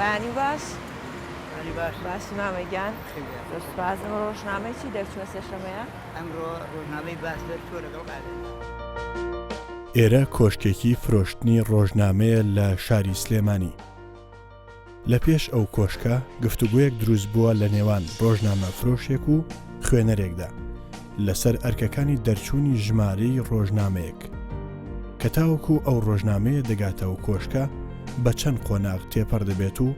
بەیانی باش باش مامەگیان دەستپازم ڕۆژنامەیەکی دەرچووە سێشەمەیە ئەمڕۆ ڕۆژنامەی باس دەرچووە لەگەڵ قادر. ئێرە کۆشکێکی فرۆشتنی ڕۆژنامەیە لە شاری سلێمانی. لە پێش ئەو کۆشکە گفتوگویەک دروست بووە لە نێوان ڕۆژنامە فرۆشێک و خوێنەرێکدا لەسەر ئەرکەکانی دەرچوونی ژمارەی ڕۆژنامەیەک کە تاوەکو ئەو ڕۆژنامەیە دەگاتەوە کۆشکە بە چەند قۆناغ تێپەڕ دەبێت و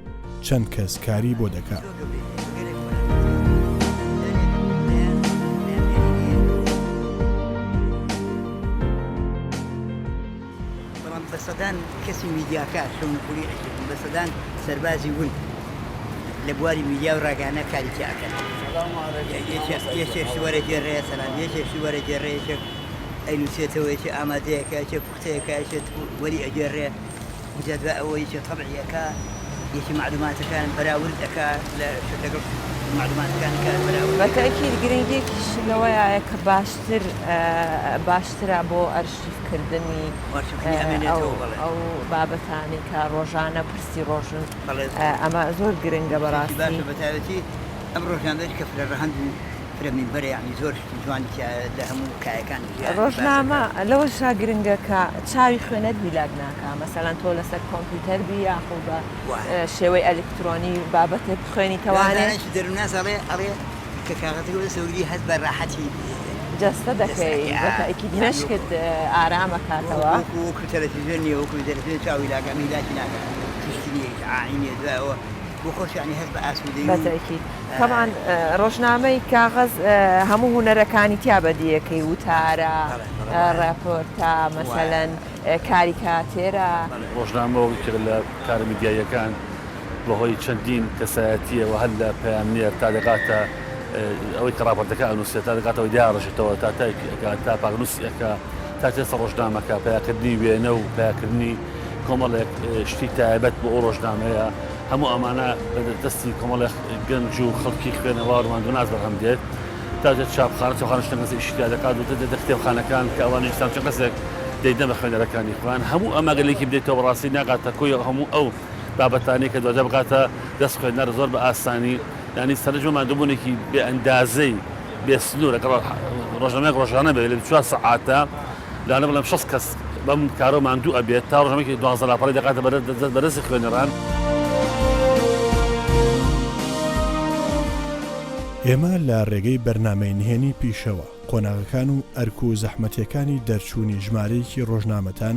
چەند کەس کاری بۆ دەکات. بەسەدان کەسی میدیاکار شەونپوری بەسەدان سەربازی ون لە بواری میدیا و ڕاگانە کاری تیاکەن. یەکێشی وەرە جێڕێ سەلام یەکێشی وەرە جێڕێشێک ئەینوسێتەوە یەکێ ئامادەیەکە یەکێ پوختەیەکە یەکێت وەری ئەجێڕێ بجات بە ئەوە یەکێ تەبعیەکە یەکی معلوماتەکان بەراورد دەکات لە لەگەڵ معلوماتەکان کار بەراورد. بەتەکید گرنگێکیش لەوەیە کە باشترە بۆ ئەرشیفکردنی ئەو بابەتانی کە ڕۆژانە پرسی ڕۆژن ئەمە زۆر گرنگە بەڕاستی. باشە بەتایبەتی ئەم ڕۆژنامەی کە فرە ڕەهەند و فرەمینبەرە یعنی زۆر جوانی لە هەموو کایەکان ڕۆژنامە لەوە شا گرنگە کە چاوی خوێنەت بیلاک ناکە مەسەلەن تۆ لەسەر کۆمپیوتەر بی یاخۆ بە شێوەی ئەلکترۆنی بابەتێ بخوێنی تەوانێت دەروناساڵێ ئەڵێ کە کاغەتەکە سەوری هەست بە ڕاحەتی جەستە دەکەی بەتەکی نەشکت ئارامە کاتەوە وەکو تەلەڤیزیۆنی وەکو دەرەفێن چاوی لاگەمی لاکی ناکات تشتنی ئاینێ دوایەوە بۆ خۆشیانی هەست بە ئاسوودەی بەتەکی کەمان ڕۆژنامەی کاغەز هەموو هونەرەکانی تیا بەدیەکەی وتارە ڕاپۆرتە مەسەلەن کاریکاتێرە ڕۆژنامەوە لە کارە میدیایەکان بەهۆی چەندین کەسایەتیەوە هەر لە پەیامنێر تا دەگاتە ئەوەی کە ڕاپۆرتەکە ئەنووسێت تا دەگاتەوەی دیاڕژێتەوە تا پاگنووسیەکە تا تێسە ڕۆژنامەکە پیاکردنی وێنە و پیاکردنی کۆمەڵێک شتی تایبەت بۆ ئەو ڕۆژنامەیە هەموو ئەمانە بەدەستی کۆمەڵێک گەنج و خەڵکی خوێنەوە ڕوانندوناز بەرهەم دێت تا چاپخانە چاوخانە کەسی شتیا دەکات و کتێبخانەکان کە ئەوانە ئێستا چەند کەسێک دەیدە بە خوێنەرەکانی خوان هەموو ئەمە گەلێکی بدەیتەوە بەڕاستی ناگاتە کۆی هەموو ئەو بابەتانی کە دوجا بگاتە دەست خوێنەر زۆر بە ئاسانی ینی سەرنجمان دوبوونێکی بێ ئەندازەی بێ سنوور ڕۆژنامەیەک ڕۆژانە بێت لە 4 سەعاتە لاانە بڵێم 6 کەس بەم کارۆ ماندوو ئەبێت تا ڕۆژنامەیەکی 12 لاپەڕی دەکاتە بەرزی خوێنەران. ئێمە لە ڕێگەی بەرنامەی نهێنی پیشەوە قۆناغەکان و ئەرک و زەحمەتیەکانی دەرچوونی ژمارەیەکی ڕۆژنامەتان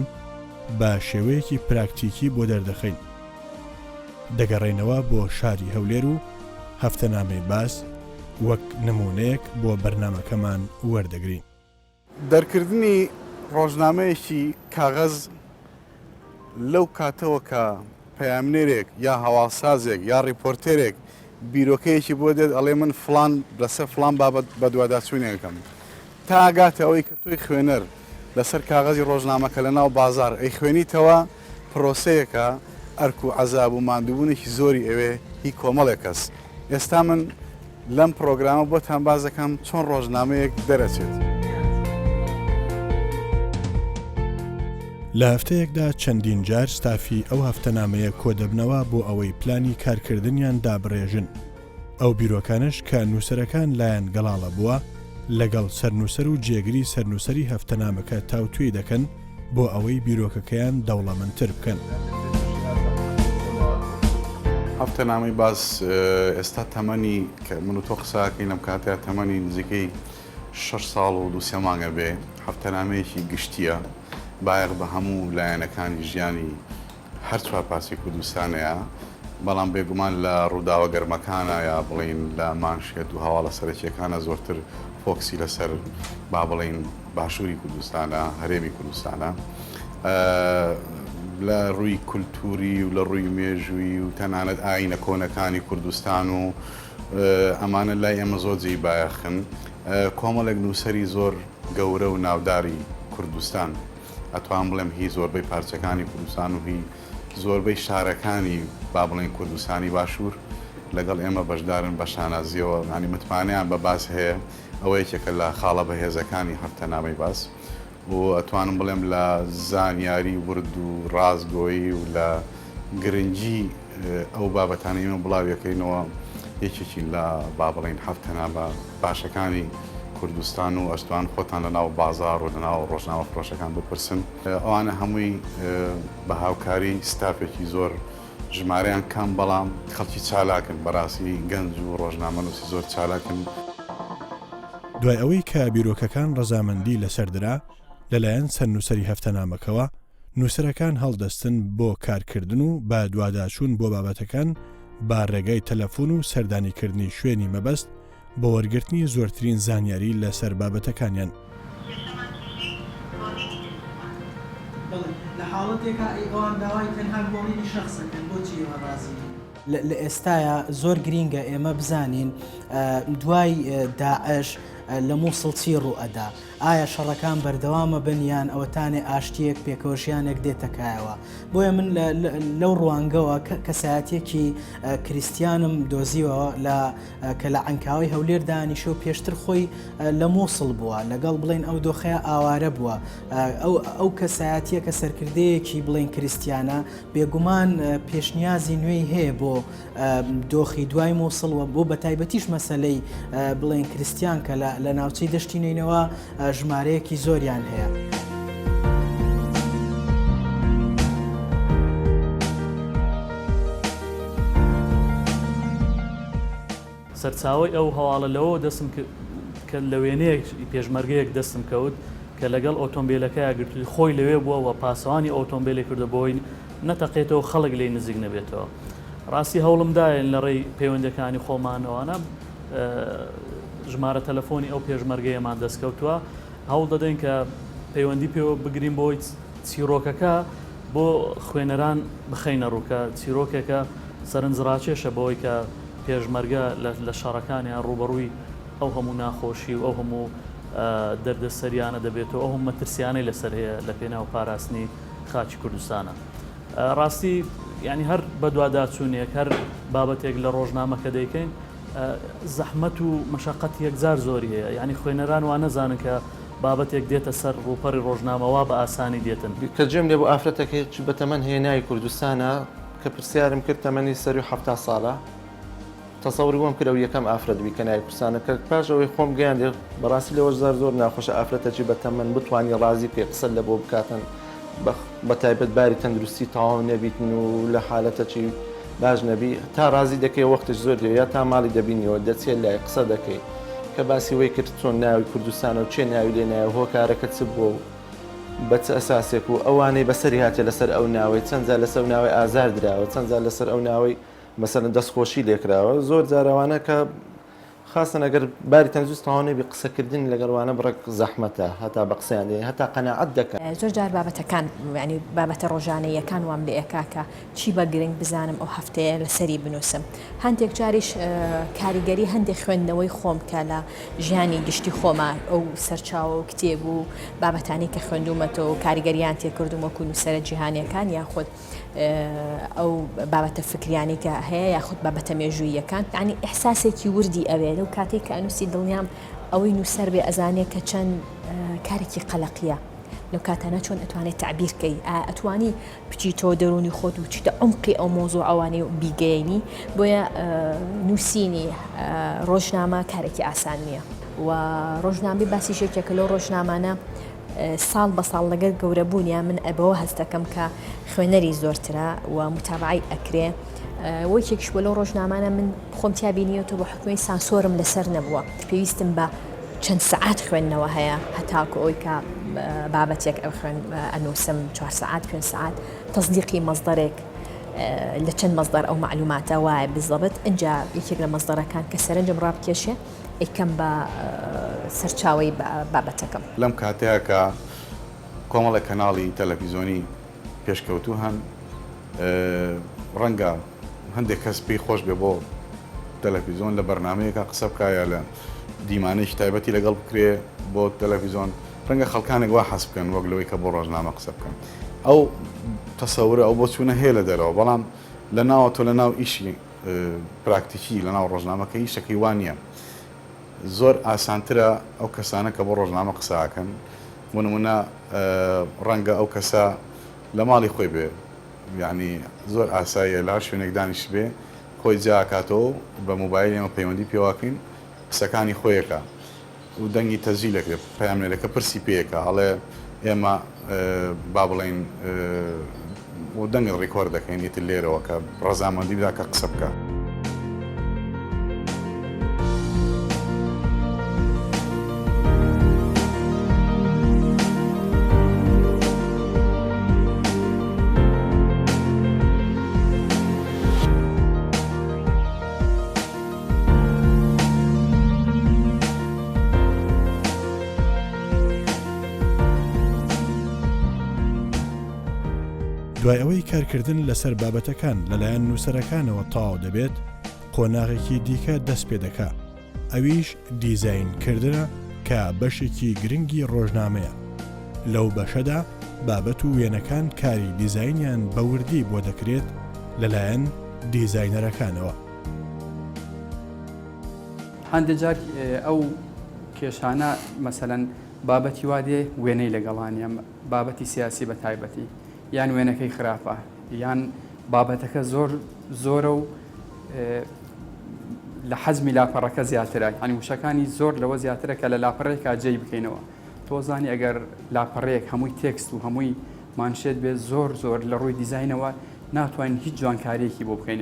بە شێوەیەکی پراکتیکی بۆ دەردەخەین. دەگەڕێنەوە بۆ شاری هەولێر و هەفتەنامەی باس وەک نمونەیەک بۆ بەرنامەکەمان وەردەگرین. دەرکردنی ڕۆژنامەیەکی کاغەز لەو کاتەوە کە پەیامنێرێک یا هەواڵسازێک یا ڕیپۆرتێرێک بیرۆکەیەکی بۆ دێت ئەڵێ من فلان لەسەر فلان بابەت بە دوواداچوونێکەکەم تا ئاگاتە ئەوەی کە توی خوێنەر لەسەر کاغەزی ڕۆژنامەکە لە ناو بازار ئەی خوێنیتەوە پرۆسەیەکە ئەرک و عەزاب و ماندووبوونێکی زۆری ئەوێ هی کۆمەڵێک کەس. ئێستا من لەم پرۆگرامە بۆتان باز دەکەم چۆن ڕۆژنامەیەک دەرەچێت. لە هەفتەیەکدا چەندین جار ستافی ئەو هەفتەنامەیە کۆدەبنەوە بۆ ئەوەی پلانی کارکردنیان دابڕێژن. ئەو بیرۆکانش کە نووسەرەکان لایەن گەڵاڵە بووە لەگەڵ سەرنووسەر و جێگری سەرنووسەری هەفتەنامەکە تاوتوێ دەکەن بۆ ئەوەی بیرۆکەکەیان دەوڵەمەندتر بکەن. هەفتەنامەی باس ئێستا تەمەنی کە من و تۆ قساکەین لەم کاتەیە تەمەنی نزیکەی 6 ساڵ و 2 مانگە بێ. هەفتەنامەیەکی گشتیە بایەق بە هەموو لایەنەکانی ژیانی هەر چوار پاسی کوردستانەیە بەڵام بێگومان لە ڕووداوە گەرمەکانە یا بڵین لە مانشێت و هەواڵە سەرەکیەکانە زۆرتر فۆکسی لەسەر با بڵین باشووری کوردستانە هەرێمی کوردستانە لە ڕووی کولتوری و لە ڕووی مێژووی و تەنانەت ئاینە کۆنەکانی کوردستان و ئەمانە لای ئێمە زۆر جێی بایەخن کۆمەڵێک نووسەری زۆر گەورە و ناوداری کوردستان ئەتوان بڵێم هی زۆربەی پارچەکانی کوردستان و هی زۆربەی شارەکانی با بڵێن کوردستانی باشوور لەگەڵ ئێمە بەشدارن بە شانازیەوە ینی متمانیان بە باس هەیە ئەوە یەکێکە لە خاڵە بەهێزەکانی هەفتەنامەی باس و ئەتوانم بڵێم لە زانیاری ورد و ڕازگۆیی و لە گرنگی ئەو بابەتانە ئێمە بڵاویەکەینەوە یەکێکی لە با بڵێن هەفتەنا بە باشەکانی کوردستان و ئەستوان خۆتان لە ناو بازار و لە ناو ڕۆژناوە فرۆشەکان بپرسن ئەوانە هەمووی بە هاوکاری ستافێکی زۆر ژمارەیان کەم بەڵام خەڵکی چالاکن بەڕاستی گەنج و ڕۆژنامەنووسی زۆر چالاکن. دوای ئەوەی کە بیرۆکەکان ڕەزامەندی لەسەردرا لەلایەن چەند نووسەری هەفتەنامەکەوە نووسەرەکان هەڵدەستن بۆ کارکردن و بە دوواداچوون بۆ بابەتەکان با ڕێگای تەلەفۆن و سەردانیکردنی شوێنی مەبەست بۆ وەرگرتنی زۆرترین زانیاری لەسەر بابەتەکانیان. لە حاڵەتێکا ئەوان داوای تەنها گۆڕینی شەخصەکەن بۆچی ئێوە ڕازی لە ئێستاە زۆر گرینگە ئێمە بزانین دوای داعش لە مووسڵ چی ڕوئەدا ئایا شەڕەکان بەردەوامە بنیان ئەوەتانێ ئاشتیەک پێکەوەشیانێک دێتەکایەوە بۆیە من لەو ڕوانگەوە کەسایەتێکی کریسیانم دۆزیوەوە کە لە عنکاوی هەولێر دانیشە و پێشتر خۆی لە مووسڵ بووە لەگەڵ بڵێن ئەو دۆخەیە ئاوارە بووە ئەو کەسایەتیە کە سەرکردەیەکی بڵێن کریسیانە بێگومان پێشنیازی نوێی هەیە بۆ دۆخی دوای مووسڵوە بۆ بە تایبەتیش مەسەلەی بڵێن کریسیان کە لە ناوچەی دەشتی نینەوە ژمارەیەکی زۆریان هەیە. سەرچاوی ئەو هەواڵە لەوە دەستم کە لە وێنەیەک پێشمەرگەیەک دەستم کەوت کە لەگەڵ ئۆتۆمبیلەکەی گرتوی خۆی لەوێ بووە و پاسەوانی ئۆتۆمبیلی کردە بۆی نەتەقێتەوە خەڵک لێ نزیک نەبێتەوە. ڕاستی هەوڵمدایە لە ڕێی پەیوەندەکانی خۆمانەوەنە ژمارە تەلەفۆنی ئەو پێشمەرگەیەمان دەستکەوتووە هەوڵ دەدەین کە پەیوەندی پێوە بگرین بۆی چیرۆکەکە بۆ خوێنەران بخەینە ڕووکە چیرۆکێکە سەرنجڕاکێشە بۆی کە پێشمەرگە لە شەڕەکانیان ڕوبەڕووی ئەو هەموو ناخۆشی و ئەو هەموو دەردەسەریانە دەبێتەوە ئەو هەموو مەترسیانەی لەسەر هەیە لە پێناو پاراستنی خاچی کوردستانە. ڕاستی ینی هەر بە دوواداچوونێک هەر بابەتێک لە ڕۆژنامەکە دەیکەین زەحمەت و مەشەقەت یەکجار زۆری هەیە ینی خوێنەران وا نەزانن کە بابەتێک دێتە سەر ڕووپەڕی ڕۆژنامەوە بە ئاسانی دێتن کە جێم لێ بۆ ئافرەتێک بە تەمەەن هێنای کوردستانە کە پرسیارم کرد تەمەنی سەری 70 ساڵە تەسەوری بۆم کردەوە یەکەم ئافرەت کە نای کوردستانە کە پاش ئەوەی خۆم گەیاندێ بەڕاستی لەوە زۆر ناخۆشە ئافرەتێکی بە تەمەن بتوانانی ڕازی پێ قسە لە بۆ بکاتن بە تایبەت باری تەندروستی تەواو نەبیتن و لە حالەتەکی باش نەبی تا ڕازی دەکەی وەختش زۆر یا تا ماڵی دەبینیەوە دەچێت لای قسە دەکەی کە باسی وەی کرد چۆن ناوی کوردستانە و چێ ناوی لێ نایە هۆکارەکە چ بووە و بە چ ئەساسێک و ئەوانەی بەسەری هاتێ لەسەر ئەو ناوەی چەندجار لەسەر ناوی ئازار درراوە چەندجار لەسەر ئەو ناوەی مەسەرەن دەستخۆشی لێکراوە زۆر جارەوانە کە خاصن ئەگەر باری تەندروستەوانێ بە قسەکردن لەگەڵوانە بڕێک زەحمەتە هەتا بە قسەیان دێ هەتا قەناعەت دەکەن زۆر جار بابەتەکان ینی بابەتە ڕۆژانەیەکان وام لە ئێکاکە چی بە گرنگ بزانم ئەو هەفتەیە لەسەری بنووسم هەندێک جاریش کاریگەری هەندێک خوێندنەوەی خۆم کە لە ژیانی گشتی خۆمان ئەو سەرچاوە و کتێب و بابەتانی کە خوێندومەتەوە و کاریگەریان تێکردوم وەکو نووسەرە جیهانیەکان یاخود ئەو بابەتە فکریانی کە هەیە یاخود بابەتە مێژوویەکان ینی ئەحساسێکی وردی ئەوێ لەو کاتێک کە ئەنووسی دڵنیام ئەوەی نووسەر بێ ئەزانێت کە چەند کارێکی قەلەقیە لەو کاتانە چۆن ئەتوانێت تعبیرکەی ئەتوانی بچیتەوە دەرونی خۆت و بچیتە عمقی ئەو مۆزوع ئەوانەی بیگەیەنی بۆیە نووسینی ڕۆژنامە کارێکی ئاسان نییە و ڕۆژنامەی باسی شێکێکە لەو ڕۆژنامانە ساڵ بە ساڵ لەگەر گەورەبوونیان من ئەبەوە هەست دەکەم کە خوێنەری زۆرترە و متابعی ئەکرێ وەکێکش بۆ لەو ڕۆژنامانە من خۆم تیابینیەوە بۆ حکومی سانسۆرم لەسەر نەبووە پێویستم بە چەند سەعات خوێندنەوە هەیە هەتاکو ئەوی کە بابەتێک ئەو خوێن ئەنووسم 4 ساعات 5 ساعات تەصدیقی مەزدەرێک لە چەند مەزدەر ئەو معلوماتە وایە بزەبت اینجا یەکێک لە مەزدەرەکان کە سەرنجم ڕابکێشێ ئەیکەم بە سەرچاوی بابەتەکەم لەم کاتەیە کە کۆمەڵی کەناڵی تەلەڤیزۆنی پێشکەوتوو هەن ڕەنگە هەندێک کەس پێی خۆش بێ بۆ تەلەڤیزۆن لە بەرنامەیەکە قسە بکایە لە دیمانەیەکی تایبەتی لەگەڵ بکرێ بۆ تەلەڤیزۆن ڕەنگە خەڵکانێک وا حەز بکەن وەک لەوەی کە بۆ ڕۆژنامە قسە بکەن ئەو تەسەورە ئەو بۆ چوونە هەیە لە دەرەوە بەڵام لە ناوە تۆ لە ناو ئیشی پراکتیکی لە ناو ڕۆژنامەکە ئیشەکەی وان نییە زۆر ئاسانترە ئەو کەسانە کە بۆ ڕۆژنامە قساکەن بۆ نمونە ڕەنگە ئەو کەسە لە ماڵی خۆی بێ یعنی زۆر ئاساییە لە شوێنێک دانیش بێ خۆی جاکاتەوە بە موبایل ئێمە پەیوەندی پێواکەین قسەکانی خۆیەکە و دەنگی تەزیلەکرێت پەیامنێرەکە پرسی پێیەکە هەڵێ ئێمە با بڵێن و دەنگ ڕیکۆرد دەکەین ئیتر لێرەوە کە ڕەزامەندی بدا کە قسە بکە. دوای ئەوەی کارکردن لەسەر بابەتەکان لەلایەن نووسەرەکانەوە تەواو دەبێت قۆناغێکی دیکە دەست پێ دەکا ئەویش دیزاینکردنە کە بەشێکی گرنگی ڕۆژنامەیە لەو بەشەدا بابەت و وێنەکان کاری دیزاینیان بەوردی بۆ دەکرێت لەلایەن دیزاینەرەکانەوە. هەندێک جار ئەو کێشانە مەسەلەن بابەتی وا دێ وێنەی لەگەڵانیە بابەتی سیاسی بە تایبەتی یان وێنەکەی خراپە یان بابەتەکە زۆرە و لە حەزمی لاپەڕەکە زیاترە ینی وشەکانی زۆر لەوە زیاترە کە لە لاپەڕێکا جێی بکەینەوە تۆزانی ئەگەر لاپەڕەیەک هەمووی تێکست و هەمووی مانشێت بێت زۆر لە ڕووی دیزاینەوە ناتوانین هیچ جوانکاریەکی بۆ بکەین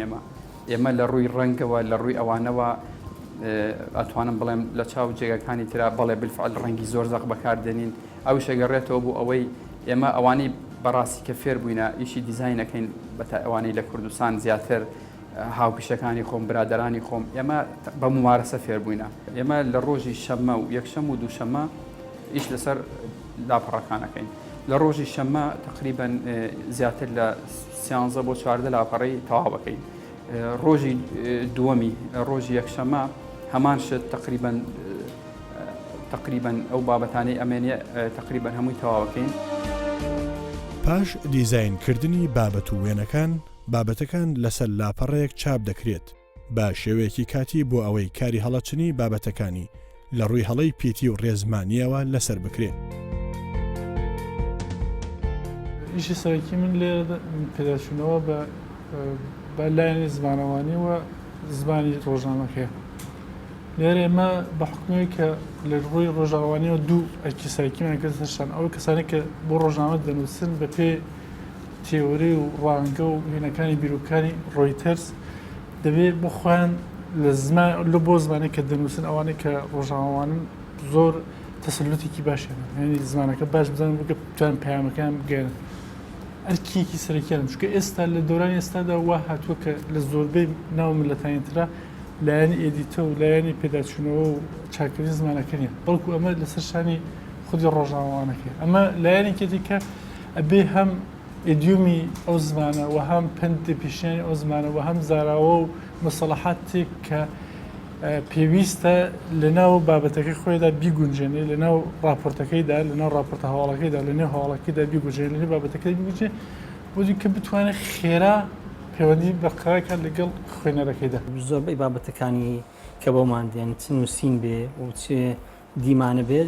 ئێمە لە ڕووی ڕەنگەوە لە ڕووی ئەوانەوە ئەتوانم بڵێم لە چاو جێگەکانی ترا بەڵێ بالفعل ڕەنگی زۆر زەق بەکاردێنین ئەو شەگەڕێتەوە بوو ئەوەی ئێمە ئەوانەی بەڕاستی کە فێر بووینە ئیشی دیزاینەکەین بە ئەوانەی لە کوردستان زیاتر هاوپیشەکانی خۆم برادرانی خۆم ئێمە بە ممارەسە فێر بووینە ئێمە لە ڕۆژی شەممە و یەکشەم و دووشەممە ئیش لەسەر لاپەڕەکانەکەین لە ڕۆژی شەممە تقریبا زیاتر لە 13 بۆ 14 لاپەڕەی تەواوەکەین ڕۆژی دووەمی ڕۆژی یەکشەممە هەمان شت تقریبا ئەو بابەتانەی ئەمێنێ تقریبا هەمووی تەواوەکەین. پاش دیزاینکردنی بابەت و وێنەکان بابەتەکان لەسەر لاپەڕەیەک چاپ دەکرێت بە شێوەیەکی کاتی بۆ ئەوەی کاری هەڵەچنی بابەتەکانی لە ڕووی هەڵەی پێتی و ڕێزمانیەوە لەسەر بکرێت. ئیشی سەرەکی من لێرە پێداچوونەوە بە لایەنی زمانەوانی و زمانی ڕۆژنامەکەیە لێرە ئێمە بە حکومەیە کە لە ڕووی ڕۆژاوانیەوە دوو ئەرکی سەرەکیمان کرد سەرشان ئەوە کەسانی کە بۆ ڕۆژنامە دەنووسن بە پێ تێوەری و ڕانگە و هێنەکانی بیرروکانی ڕۆیتەرس دەبێت بۆ خۆیان لە بۆ زمانی کە دەنووسن ئەوانەی کە ڕۆژاوانن زۆر تەسەلوتێکی باشێن یعنی زمانەکە باش بزانن بکە بتوان پەیامەکان بگەن ئەرکیەکی سەرەکیان چونکە ئێستا لە دۆرانی ئێستادا وا هاتووە کە لە زۆربەی ناو ملەتانیترا لایەنی ئێدیتە و لایەنی پێداچوونەوە و چاکردنی زمانەکە نیە بەڵکو ئەمە لەسەر شانی خودی ڕۆژنامەوانەکە ئەمە لایەنێکی دیکە ئەبێ هەم ئیدیومی ئەو زمانە و هەم پەندی پیشیانی ئەو زمانە و هەم زاراوە و مەسەڵەحاتێک کە پێویستە لەناو بابەتەکەی خۆیدا بیگونجێنێ لەناو راپۆرتەکەیدا لەناو راپۆرتە هەواڵەکەیدا لەنێو هەواڵەکەیدا بیگوژێن لەنێو بابەتەکەی بیگوجێ بۆی کە بتوانێت خێرا پەیوەندی بەقەکان لەگەڵ خوێنەرەکەیدا زۆربەی بابەتەکانی کە بۆمان دێن چ نووسین بێ و چێ دیمانە بێ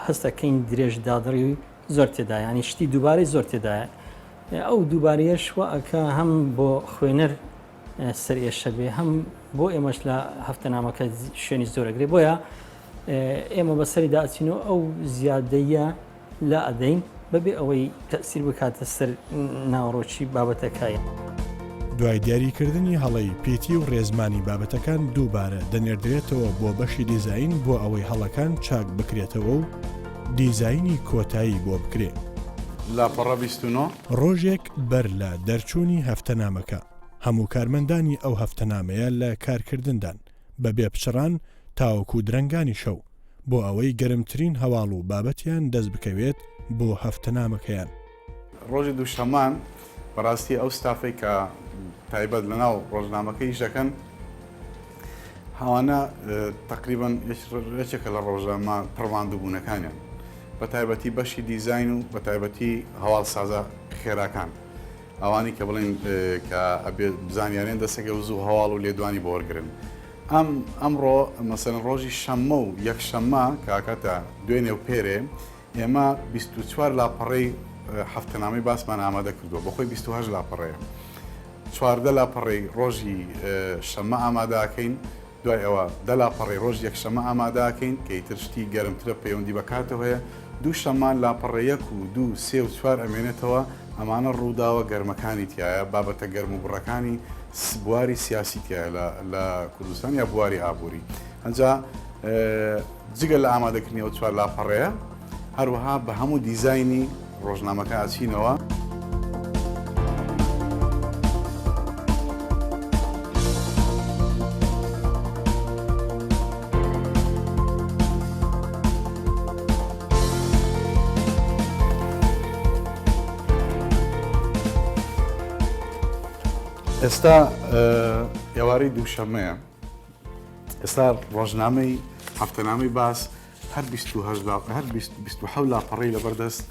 هەستەکەین درێژ دادڕی زۆر تێدا ینی شتی دووبارەی زۆر تێدایە ئەو دووبارەیەش وەکە هەم بۆ خوێنەر سەرێشە بێ هەم بۆ ئێمەش لە هەفتەنامەکە شوێنی زۆرەگرێ بۆیە ئێمە بەسەری داچینەوە ئەو زیادەیە لە ئەدەین بەبێ ئەوەی تەسیر بکاتە سەر ناوڕۆکی بابەتەکایە. دوای دیاریکردنی هەڵەی پێتی و ڕێزمانی بابەتەکان دووبارە دەنێردرێتەوە بۆ بەشی دیزاین بۆ ئەوەی هەڵەکان چاک بکرێتەوە و دیزاینی کۆتایی بۆ بکرێت. لاپەڕە 29 ڕۆژێک بەر لە دەرچوونی هەفتەنامەکە هەموو کارمەندانی ئەو هەفتەنامەیە لە کارکردندان بەبێ پچڕان تاوەکو درەنگانی شەو بۆ ئەوەی گەرمترین هەواڵ و بابەتیان دەست بکەوێت بۆ هەفتەنامەکەیان. ڕۆژی دووشەمان بەڕاستی ئەو ستافەی کە تایبەت لەناو ڕۆژنامەکەی دەکەن هەوانە تقریبان یەکێکە لە ڕۆژنامە پڕواندوبوونەکانیان بە تایبەتی بەشی دیزاین و بە تایبەتی هەواڵ سازە خێراکان ئەوانی کە بڵێن کە بزانیارێن دەسەکە و زوو هەواڵ و لێدوانی بۆ وەرگرن. ئەمڕۆ مەسەلەن ڕۆژی شەممە و یەکشەممە کاکەتە دوێنێ و پێرێ ئێمە 24 لاپەڕەی هەفتەنامەی باسمان ئامادە کردووە بەخۆی 28 لاپەڕەیە 14 لاپەڕەی ڕۆژی شەمە ئامادەکەین دوای ئەوە 10 لاپەڕەی ڕۆژ یەکشەمە ئامادەکەین کە ئیتر شتی گەرمترە پەیوەندی بەکاتەوە هەیە دوو شەمان لاپەڕەیەک و 2 3 و 4 ئەمێنێتەوە ئەمانە ڕووداوە گەرمەکانی تایە بابەتە گەرم و بڕەکانی بواری سیاسی تایە لە کوردستان یا بواری ئابووری ئەنجا جگە لە ئامادەکردنیەوە 4 لاپەڕەیە هەروەها بە هەموو دیزایانی ڕۆژنامەکە ئاچینەوە ئێستا ئێوارەی دووشەمەیە ئێستا ڕۆژنامەی هەفتەنامەی باس هەر 27 لاپەڕەی لەبەردەست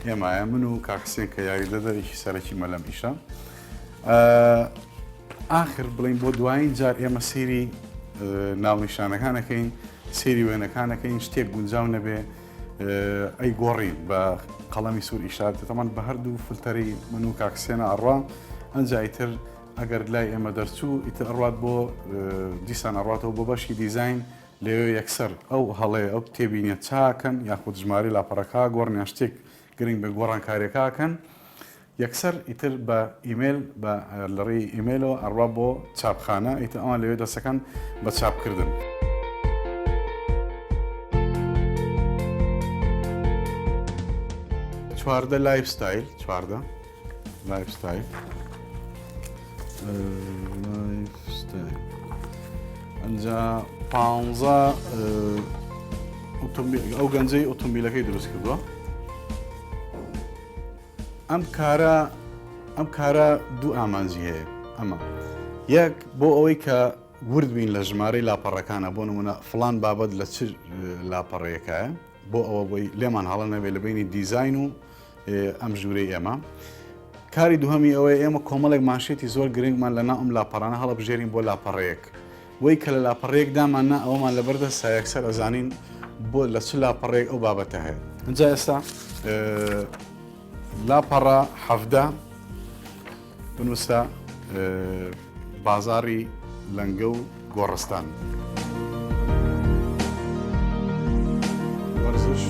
ئێمایە من و کاکسێن کە یاریدەدەرێکی سەرەکی مەلەم ئیشە ئاخر بڵین بۆ دوایین جار ئێمە سێری ناونیشانەکانەکەین سێری وێنەکانەکەین شتێک گونجاو نەبێ ئەی گۆڕین بە قەڵەمی سوور ئیشارەتە تەمان بە هەردوو فلتەری من و کاکسێنە ئەڕوا ئەنجا ئیتر ئەگەر لای ئێمە دەرچوو ئیتر ئەڕات بۆ دیسان ئەڕاتەوە بۆ بەشی دیزاین لێوێ یەکسەر ئەو هەڵەیە ئەو تێبینێ چاکەن یاخود ژماری لاپەڕەکە گۆڕنیان شتێک گرنگ بە گۆڕانکاریەکەکەن یەکسەر ئیتر بە ئیمێل بە لەڕێی ئیمێلەوە ئەڕوا بۆ چاپخانە ئیتر ئەوان لەوێ دەسەکەن بە چاپکردن. چواردە لایفستایل لایفستایل ئەنجا 15 ئەو گەنجەی ئۆتۆمبیلەکەی دروست کردووە ئەم کارە دوو ئامانجی هەیە ئەمە یەک بۆ ئەوەی کە ورد بین لە ژمارەی لاپەڕەکانە بۆ نمونە فڵان بابەت لە چ لاپەڕەیەکایە بۆ ئەوە بۆی لێمان هەڵە نەبێت لە بینی دیزاین و ئەم ژوورەی ئێمە کاری دووهەمی ئەوەیە ئێمە کۆمەڵێک ماشێتی زۆر گرنگمان لەنا ئەم لاپەڕانە هەڵەبژێرین بۆ لاپەڕەیەک وەی کە لە لاپەڕەیەک داماننا ئەومان لەبەردەست یەکسەر ئەزانین بۆ لە چ لاپەڕەیەک ئەو بابەتە هەیە ئەنجا ئێستا لاپەڕە هەفدە بنووسە بازاری لەنگە و گۆڕستان وەرزش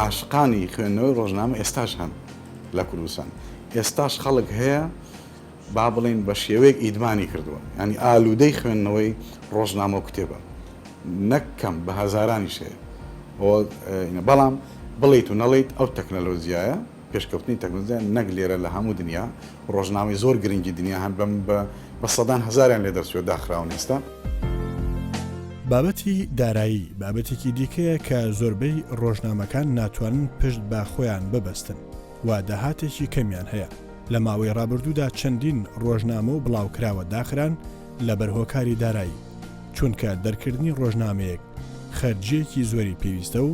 عاشقانی خوێندنەوەی ڕۆژنامە ئێستاش هەن لە کوردستان ئێستاش خەڵک هەیە با بڵین بە شێوەیەک ئیدمانی کردووە ینی ئالوودەی خوێندنەوەی ڕۆژنامە و کتێبە نەکەم بە هەزارانی شەیە بەڵام بڵیت و نەڵیت ئەو تەکنەلۆژیایە پێشکەوتنی تەکنۆلۆژیا نەک لێرە لە هەموو دنیا ڕۆژنامەی زۆر گرنگی دنیا هەن بە سەدان هەزاریان لێ دەرچوێت داخراون ئێستا بابەتی دارایی بابەتێکی دیکەیە کە زۆربەی ڕۆژنامەکان ناتوانن پشت با خۆیان ببەستن و داهاتێکی کەمیان هەیە لە ماوەی ڕابردوودا چەندین ڕۆژنامە و بڵاوکراوە داخران لە بەرهۆکاری دارایی چونکە دەرکردنی ڕۆژنامەیەک خەرجیەکی زۆری پێویستە و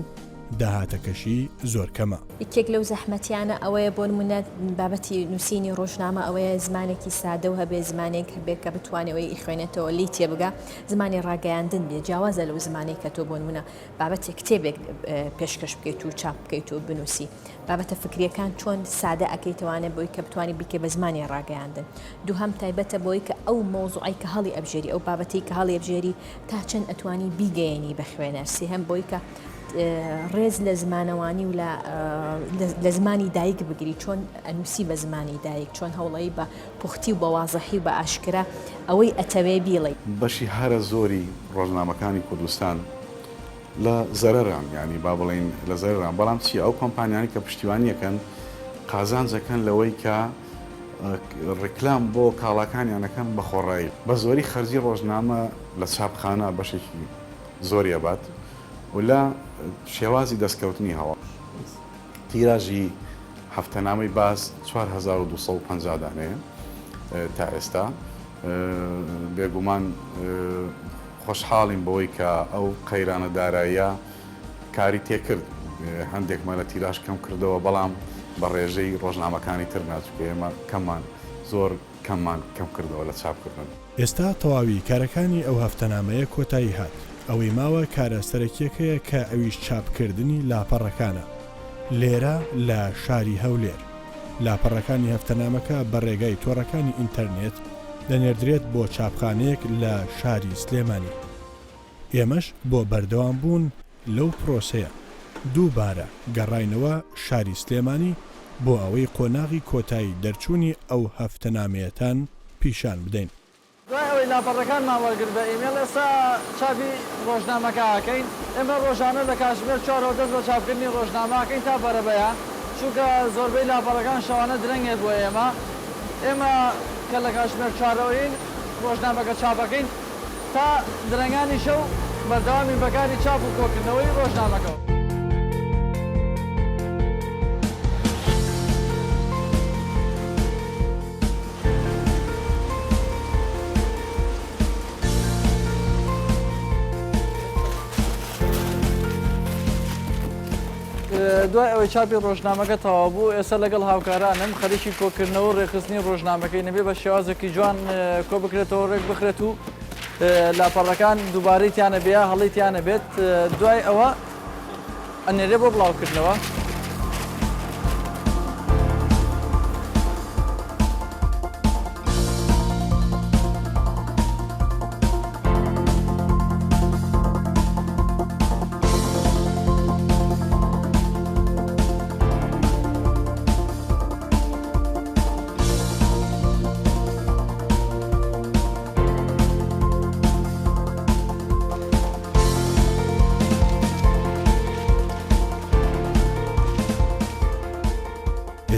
داهاتەکەشی زۆر کەمە. یەکێک لەو زەحمەتیانە ئەوەیە بۆ نمونە بابەتی نووسینی ڕۆژنامە ئەوەیە زمانێکی سادە و هەبێ زمانێک هەبێت کە بتوانێتەوەی خوێنێتەوە لی تێبگا زمانی ڕاگەیاندن بێ جیاوازە لەو زمانەی کە تۆ بۆ نمونە بابەتێک کتێبێک پێشکەش بکەیت و چاپ بکەیت و بنووسی بابەتە فکریەکان چۆن سادە ئەەکەیتوانێت بۆی کە بتوانانی بیکە بە زمانی ڕاگەیاندن دووهەم تایبەتە بۆی کە ئەو مۆزوعی کە هەڵی ئەبژێری ئەو بابەتی کە هەڵی ئەبژێری تا چەند ئەتوانی بیگەیەنی بە خوێنەر سێهەم بۆی کە ڕێز لە زمانەوانی و لە زمانی دایک بگری چۆن ئەنووسی بە زمانی دایک چۆن هەوڵایی بە پوختی و بە وازەحی و بە ئاشکرا ئەوەی ئەتەوێ بیڵێ بەشی هەرە زۆری ڕۆژنامەکانی کوردستان لە زەرەران ینی با بڵین لە زەرەران بەڵام چی ئەو کۆمپانیانی کە پشتیوانیەکەن قازانجەکەن لەوەی کە ڕێکلام بۆ کاڵاکانیانەکەن بە خۆڕایی بە زۆری خەرجی ڕۆژنامە لە چاپخانە بەشێکی زۆری ئەبات و لە شێوازی دەستکەوتنی هەوە تیراژی هەفتەنامەی باس 4250 دانەیە تا ئێستا بێگومان خۆشحاڵین بەوەی کە ئەو قەیرانە داراییە کاری تێکرد هەندێکمە لە تیراژ کەم کردەوە بەڵام بە ڕێژەی ڕۆژنامەکانی تر ناچووکە ئێمە کەممان زۆر کەممان کەم کردەوە لە چاپکردن. ئێستا تەواوی کارەکانی ئەو هەفتەنامەیە کۆتایی هات ئەوەی ماوە کارە سەرەکیەکەیە کە ئەویش چاپکردنی لاپەڕەکانە لێرە لە شاری هەولێر لاپەڕەکانی هەفتەنامەکە بە ڕێگای تۆڕەکانی ئینتەرنێت دەنێردرێت بۆ چاپخانەیەک لە شاری سلێمانی. ئێمەش بۆ بەردەوام بوون لەو پرۆسەیە دووبارە گەڕاینەوە شاری سلێمانی بۆ ئەوەی قۆناغی کۆتایی دەرچوونی ئەو هەفتەنامەیەتان پیشان بدەین. دوای ئەوەی لاپەڕەکانمان وەرگرت بە ئیمێل ئێستا چاپی ڕۆژنامەکە ئاکەین. ئێمە ڕۆژانە لە کاتژمێر 4 دەست بە چاپکردنی ڕۆژنامەکەین تا بەرەبەیە، چونکە زۆربەی لاپەڕەکان شەوانە درەنگێت بۆ ئێمە کە لە کاتژمێر 4ەوەین ڕۆژنامەکە چاپەکەین تا درەنگانی شەو بەردەوامی بەکاری چاپ و کۆکردنەوەی ڕۆژنامەکەەوە. دوای ئەوەی چاپی ڕۆژنامەکە تەواو بوو، ئێستا لەگەڵ هاوکارانم خەریکی کۆکردنەوە و ڕێخستنی ڕۆژنامەکەی نەبێ بە شێوازێکی جوان کۆ بکرێتەوە ڕێک بخرێت و لاپەڕەکان دووبارەی تیانە بێ هەڵی تیانە بێت. دوای ئەوە ئەنێرێ بۆ بڵاوکردنەوە.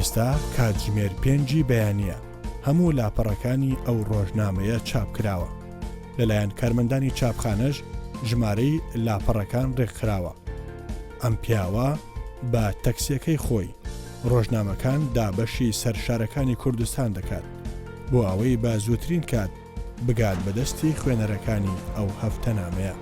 ئێستا کاتژمێر 5 بەیانیە هەموو لاپەڕەکانی ئەو ڕۆژنامەیە چاپکراوە. لەلایەن کارمەندانی چاپخانەش ژمارەی لاپەڕەکان ڕێکخراوە. ئەم پیاوە بە تەکسیەکەی خۆی ڕۆژنامەکان دابەشی سەرشارەکانی کوردستان دەکات بۆ ئەوەی بە زووترین کات بگات بەدەستی خوێنەرەکانی ئەو هەفتەنامەیە.